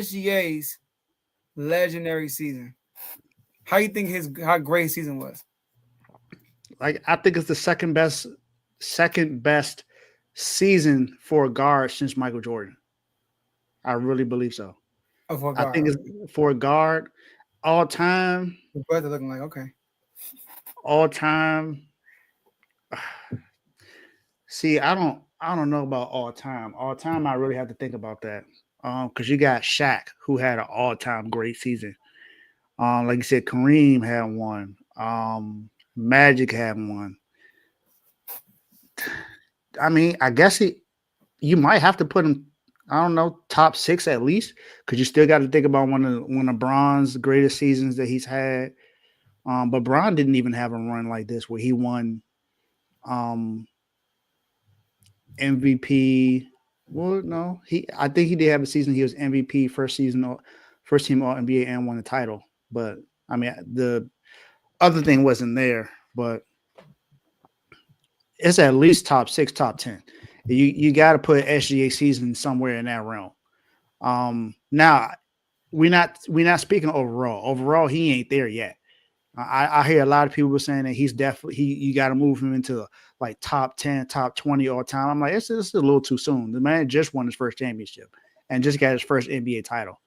SGA's legendary season. How you think how great his season was? Like I think it's the second best season for a guard since Michael Jordan. I really believe so. Oh, for a I guard, think okay. it's for a guard all time, The brother looking like okay. all time. See, I don't know about all time. All time, I really have to think about that. Because you got Shaq who had an all time great season. Like you said, Kareem had one. Magic had one. I mean, I guess you might have to put him. I don't know, top six at least, because you still got to think about one of Bron's greatest seasons that he's had. But Bron didn't even have a run like this where he won um, MVP. Well, no, I think he did have a season. He was MVP first season, first team All NBA, and won the title. But I mean, the other thing wasn't there. But it's at least top six, top 10. You got to put SGA season somewhere in that realm. Now we're not speaking overall. Overall, he ain't there yet. I hear a lot of people saying that he's definitely you got to move him into like top 10, top 20 all time. I'm like, it's a little too soon. The man just won his first championship and just got his first NBA title.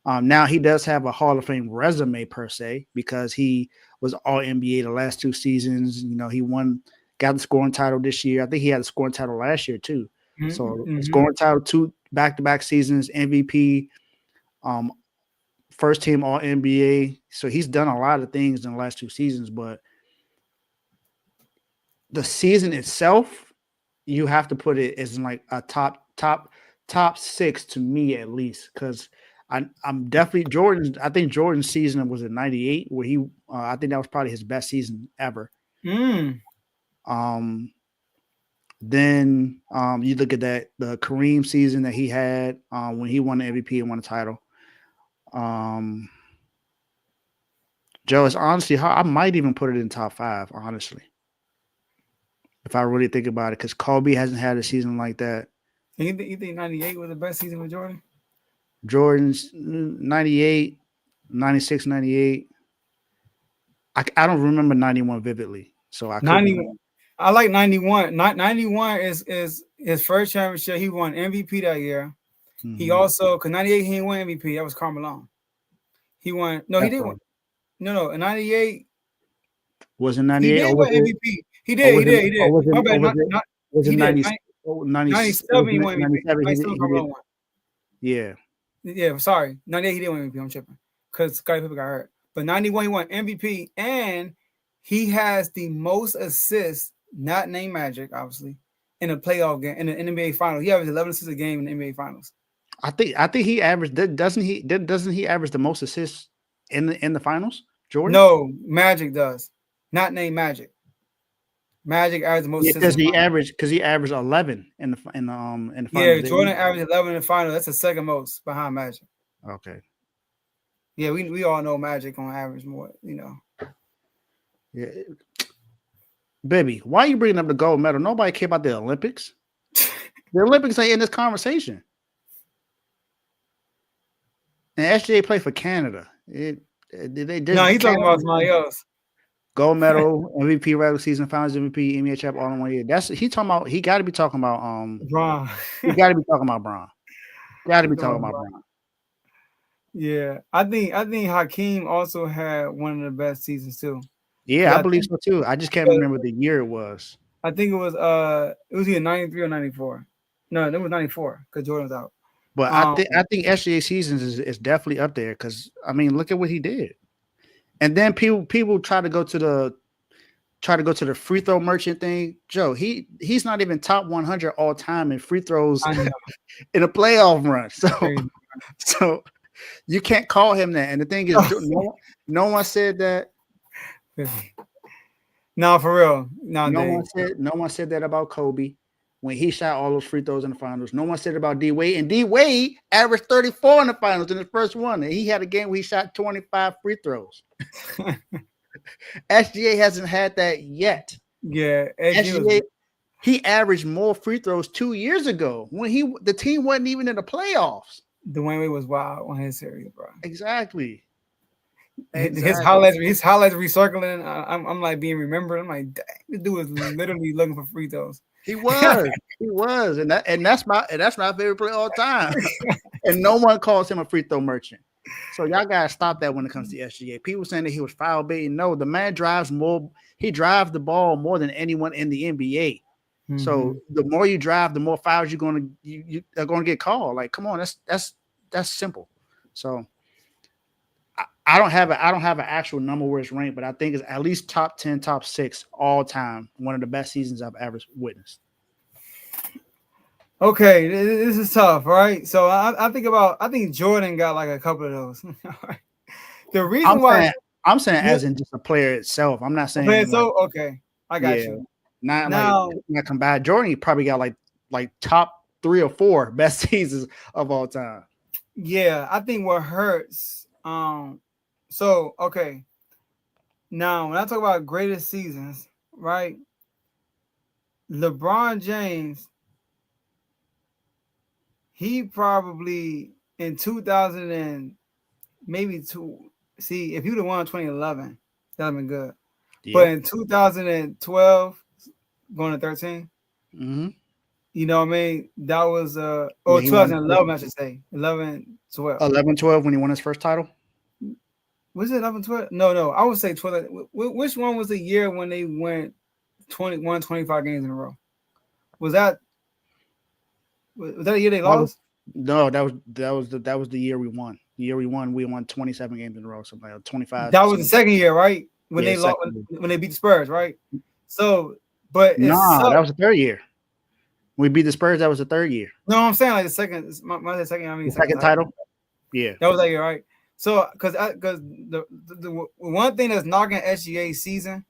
Now he does have a Hall of Fame resume per se because he was All NBA the last two seasons. You know, he got the scoring title this year. I think he had the scoring title last year too. So Mm-hmm. scoring title two back-to-back seasons, MVP, um, first team All NBA. So he's done a lot of things in the last two seasons, but the season itself, you have to put it as in like a top six to me at least, because I'm definitely Jordan. I think Jordan's season was in '98 where I think that was probably his best season ever. Mm. Um, then you look at the Kareem season that he had when he won the MVP and won the title. Um, Joe, it's honestly hard. I might even put it in top five, honestly, if I really think about it, because Kobe hasn't had a season like that. And you think '98 was the best season for Jordan? Jordan's 98, 96, 98. I don't remember 91 vividly, so I couldn't 90. even. I like 91. 91 is his first championship. He won MVP that year. He Mm-hmm. also because 98 he didn't win MVP. That was Carmelo. He won. No, he That's did win. right. No. In '98 Was it he 98 did or was win it MVP. He did. He did. He did. My bad. Not. was it He did. 90, 90 was 97 he it won MVP. 97 97 he did Carmelo won. yeah. Yeah, sorry. 98 he didn't win MVP. I'm tripping because Scottie Pippen got hurt. But 91 he won MVP and he has the most assists, not named Magic, obviously, in a playoff game in the NBA Finals. He averaged 11 assists a game in the NBA Finals. I think he averaged doesn't he average the most assists in the finals, Jordan? No, Magic does. Not named Magic. Magic averaged the most Yeah, assists in the finals. because he averaged 11 in the Yeah, finals. Jordan averaged 11 in the finals. That's the second most behind Magic. Okay. Yeah, we all know Magic on average more. Yeah. Baby, why are you bringing up the gold medal? Nobody care about the Olympics. The Olympics ain't in this conversation. And SGA played for Canada. They No, did he's talking Canada about somebody else. gold medal, MVP, regular season, finals MVP, NBA champ all in 1 year. That's he talking about. He got to be talking about Bron. He got to be talking about Bron. Got to He's be talking talking about about Bron. Bron. Yeah, I think Hakeem also had one of the best seasons too. Yeah, Because I I believe think so too. I just can't remember the year it was. I think it was either 93 or 94. No, it was 94 because Jordan was out. But I Um, think I think SGA seasons is definitely up there because I mean look at what he did. And then people try to go to the free throw merchant thing. Joe, he's not even top 100 all time in free throws I know, in a playoff run. crazy. So you can't call him that. And the thing is, no one said that. No, for real. Nowadays. No one said that about Kobe when he shot all those free throws in the finals. No one said about D Wade, and D Wade averaged 34 in the finals in his first one, and he had a game where he shot 25 free throws. SGA hasn't had that yet. Yeah, SGA, he averaged more free throws 2 years ago when the team wasn't even in the playoffs. Dwayne Wade was wild on his series, bro. Exactly. His Exactly. highlights recircling. I'm like being remembered. I'm like, dang, this dude was literally looking for free throws. He was. He was. And that's my favorite player all time. And no one calls him a free throw merchant. So y'all gotta stop that when it comes to SGA. People saying that he was foul baiting. No, the man drives more. He drives the ball more than anyone in the NBA. So the more you drive, the more fouls you are gonna get called. Like, come on, that's simple. So I don't have an actual number where it's ranked, but I think it's at least top 10, top 6 all time. One of the best seasons I've ever witnessed. Okay, this is tough, right? So I think Jordan got like a couple of those. The reason why I'm saying as in just a player itself. I'm not saying so okay, I got you. Not Now, like not combined. Jordan probably got like top 3 or 4 best seasons of all time. yeah, I think what hurts. So okay. Now, when I talk about greatest seasons, right? LeBron James, he probably in 2000 and maybe two. See, if he would have won 2011, that'd been good. Yep. But in 2012, going to 13, you know what I mean? That was 2011, I should say. 11, 12. 11, 12 when he won his first title. Was it 11, 12? No. I would say 12. Which one was the year when they went 21, 25 games in a row? Was that a year they lost? No, that was the year we won. The year we won 27 games in a row, something like 25. That was the second year, right? When they lost, when they beat the Spurs, right? So, but that was the third year. We beat the Spurs. That was the third year. No, I'm saying like the second. My second. I mean, the second title. Yeah, that was that year, right? So, because the one thing that's knocking SGA's season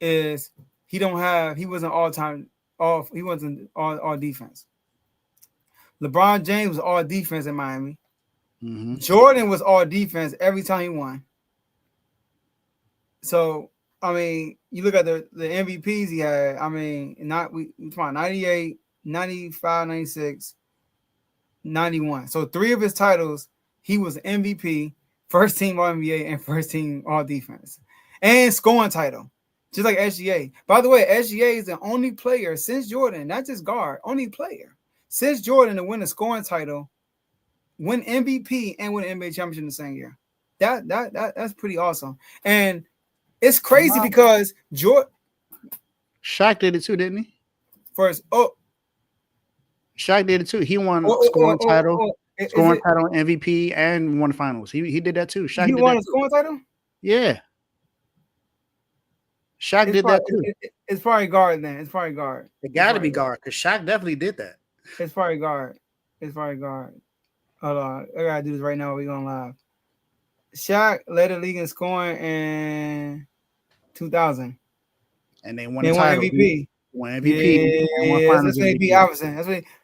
is he wasn't all time off. He wasn't all defense. LeBron James was all defense in Miami. Jordan was all defense every time he won. So, I mean, you look at the MVPs he had. I mean, we 98, 95, 96, 91. So 3 of his titles, he was MVP, first team All NBA, and first team All Defense, and scoring title, just like SGA. By the way, SGA is the only player since Jordan, not just guard, only player since Jordan to win a scoring title, win MVP, and win an NBA championship in the same year. That's pretty awesome. And it's crazy because Shaq did it too, didn't he? Shaq did it too. He won scoring title, MVP, and won the finals. He did that too. Shaq he won a scoring title? Yeah. Shaq did that too. It's probably guard then. It's probably guard. It got to be guard because Shaq definitely did that. It's probably guard. Hold on. I got to do this right now. We're going live. Shaq led the league in scoring in 2000. And they won the title. MVP. Won MVP. Yeah, that's when they beat Iverson.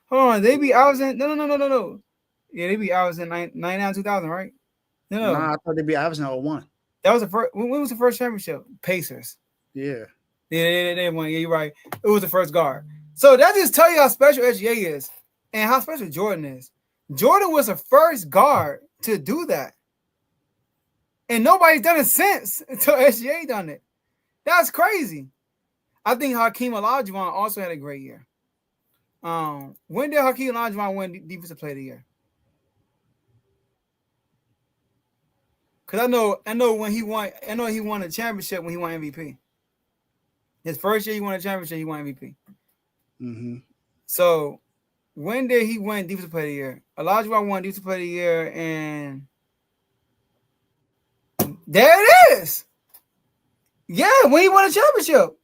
Hold on. They beat Iverson. No. Yeah, they beat Iverson 99, 2000, right? No. I thought they beat Iverson in 01. That was the first. When was the first championship? Pacers. Yeah. Yeah, they won. Yeah, you're right. It was the first guard. So that just tell you how special SGA is and how special Jordan is. Jordan was the first guard to do that. And nobody's done it since until SGA done it. That's crazy. I think Hakeem Olajuwon also had a great year. When did Hakeem Olajuwon win Defensive Player of the Year? Because I know when he won. I know he won a championship when he won MVP. His first year he won a championship, he won MVP. So when did he win Defensive Player of the Year? Olajuwon won Defensive Player of the Year, and there it is. Yeah, when he won a championship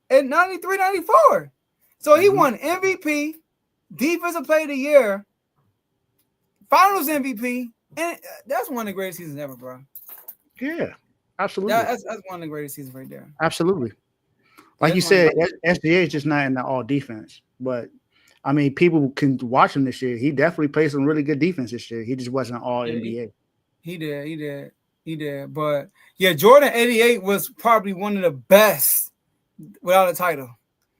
in 93, 94. So he won MVP, Defensive Player of the Year, Finals MVP, and that's one of the greatest seasons ever, bro. Yeah, absolutely. That's one of the greatest seasons right there. Absolutely. Like you said, SGA is just not in the all defense, but I mean, people can watch him this year. He definitely played some really good defense this year. He just wasn't all NBA. He did. But yeah, Jordan 88 was probably one of the best without a title.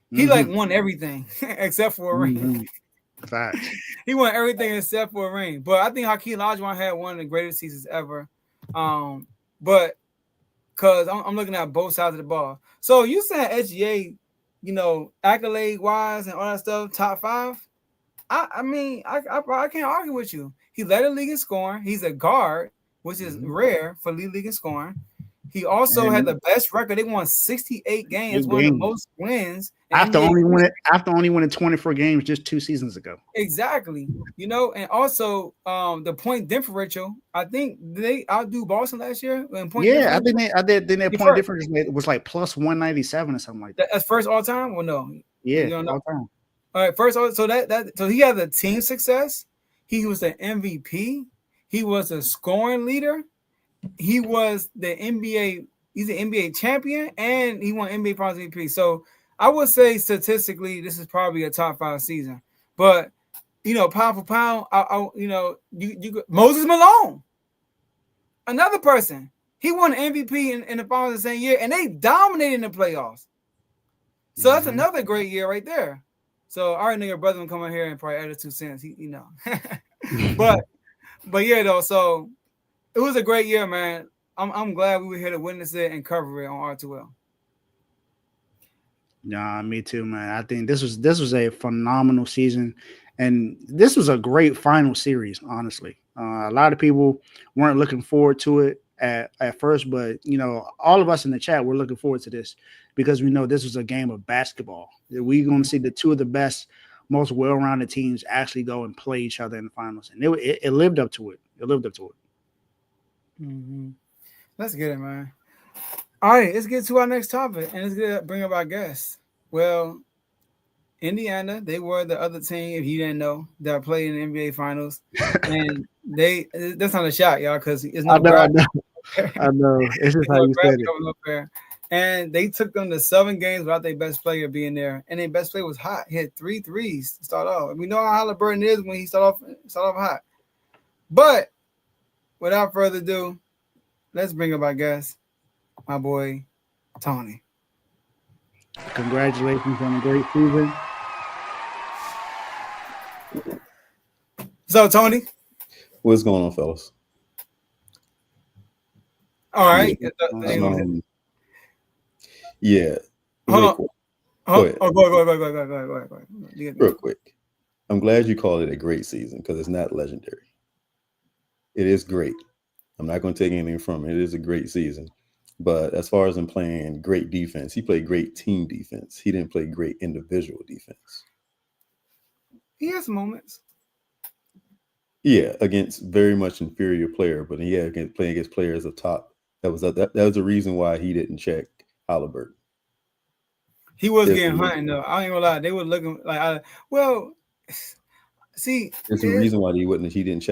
He like won everything except for a ring. Facts. He won everything except for a ring. But I think Hakeem Olajuwon had one of the greatest seasons ever. But because I'm looking at both sides of the ball. So you saying SGA, accolade wise and all that stuff, top five? I mean, I can't argue with you. He led the league in scoring. He's a guard, which is rare for league in scoring. He also had And the best record. They won 68 games, big one of the game. most wins in After NBA only winning history. after only winning 24 games just 2 seasons ago. Exactly. And also the point differential. I think they outdo Boston last year in point Yeah, I differential. think I did. Then their He point first. difference was like plus 197 or something like that. That's first all time. Well, no, Yeah, you don't know. all time. All right, first, so he had the team success. He was the MVP. He was a scoring leader. He was the NBA. He's an NBA champion, and he won NBA Finals MVP. So I would say statistically, this is probably a top 5 season. But pound for pound, you Moses Malone, another person. He won MVP in the finals the same year, and they dominated in the playoffs. So that's another great year right there. So I already know your brother will come in here and probably add 2 cents. But yeah, though. So it was a great year, man. I'm glad we were here to witness it and cover it on R2L. Nah, me too, man. I think this was a phenomenal season, and this was a great final series. Honestly, a lot of people weren't looking forward to it at first, but all of us in the chat were looking forward to this because we know this was a game of basketball. We're going to see the two of the best, most well-rounded teams actually go and play each other in the finals, and it lived up to it. It lived up to it. Mm-hmm. Let's get it, man. All right, let's get to our next topic, and let's bring up our guests. Well, Indiana, they were the other team, if you didn't know, that played in the NBA Finals, and that's not a shot, y'all, because it's no gravity. I know. It's just There's how no you said gravity it. coming up there. And they took them to 7 games without their best player being there, and their best player was hot. He had 3 threes to start off. We know how Halliburton is when he start off hot. But without further ado, let's bring up our guest, my boy Tony. Congratulations on a great season. So, Tony. What's going on, fellas? All right. Yeah. Real quick. Go ahead. Oh, go ahead. Real quick. I'm glad you called it a great season because it's not legendary. It is great. I'm not going to take anything from it. It is a great season. But as far as him playing great defense, he played great team defense. He didn't play great individual defense. He has moments. Yeah, against very much inferior player, but he had playing against players of top. That was the reason why he didn't check Halliburton. He was getting hunting though. I ain't gonna lie. They were looking like, see, there's a reason why he didn't check